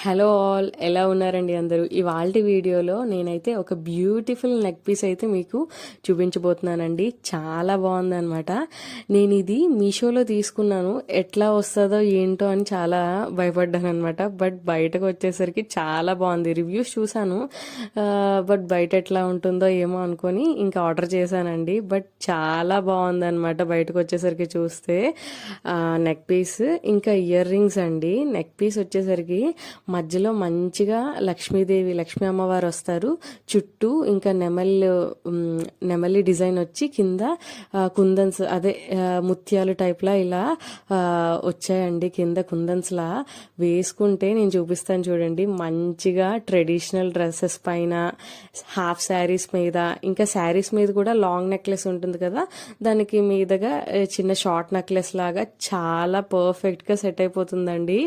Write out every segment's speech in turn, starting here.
Hello all, ఎలా ఉన్నారండి అందరూ? ఇవాల్టి వీడియోలో నేనైతే ఒక బ్యూటిఫుల్ నెక్ పీస్ అయితే మీకు చూపించబోతున్నానండి. చాలా బాగుందనమాట. నేను ఇది మీషోలో తీసుకున్నాను. ఎట్లా వస్తుందో ఏంటో అని చాలా భయపడ్డాను అనమాట. బట్ బయటకు వచ్చేసరికి చాలా బాగుంది. రివ్యూస్ చూసాను, బట్ బయట ఎట్లా ఉంటుందో ఏమో అనుకొని ఇంకా ఆర్డర్ చేశానండి. బట్ చాలా బాగుందనమాట బయటకు వచ్చేసరికి చూస్తే. నెక్ పీస్ ఇంకా ఇయర్ రింగ్స్ అండి. నెక్ పీస్ వచ్చేసరికి మధ్యలో మంచిగా లక్ష్మీ అమ్మవారు వస్తారు. చుట్టూ ఇంకా నెమలి డిజైన్ వచ్చి కింద కుందన్స్, అదే ముత్యాలు టైప్లా ఇలా వచ్చాయండి. కింద కుందన్స్ లా వేసుకుంటే నేను చూపిస్తాను చూడండి. మంచిగా ట్రెడిషనల్ డ్రెస్సెస్ పైన, హాఫ్ శారీస్ మీద, ఇంకా శారీస్ మీద కూడా లాంగ్ నెక్లెస్ ఉంటుంది కదా, దానికి మీదగా చిన్న షార్ట్ నెక్లెస్ లాగా చాలా పర్ఫెక్ట్ గా సెట్ అయిపోతుందండి.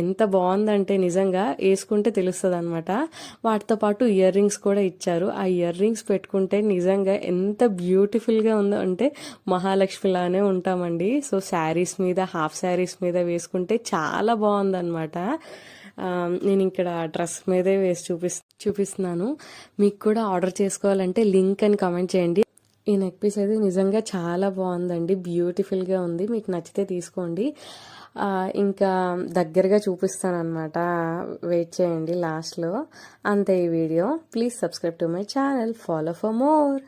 ఎంత బాగుందంటే నిజంగా వేసుకుంటే తెలుస్తుంది అనమాట. వాటితో పాటు ఇయర్ రింగ్స్ కూడా ఇచ్చారు. ఆ ఇయర్ రింగ్స్ పెట్టుకుంటే నిజంగా ఎంత బ్యూటిఫుల్ గా ఉందో అంటే మహాలక్ష్మిలానే ఉంటామండి. సో శారీస్ మీద, హాఫ్ శారీస్ మీద వేసుకుంటే చాలా బాగుందన్నమాట. నేను ఇక్కడ డ్రెస్ మీదే వేసి చూపిస్తున్నాను. మీకు కూడా ఆర్డర్ చేసుకోవాలంటే లింక్ అని కామెంట్ చేయండి. ఈ నెక్ పీస్ అయితే నిజంగా చాలా బాగుందండి, బ్యూటిఫుల్గా ఉంది. మీకు నచ్చితే తీసుకోండి. ఇంకా దగ్గరగా చూపిస్తాను అనమాట. వెయిట్ చేయండి లాస్ట్లో. అంతే ఈ video. Please subscribe to my channel. Follow for more.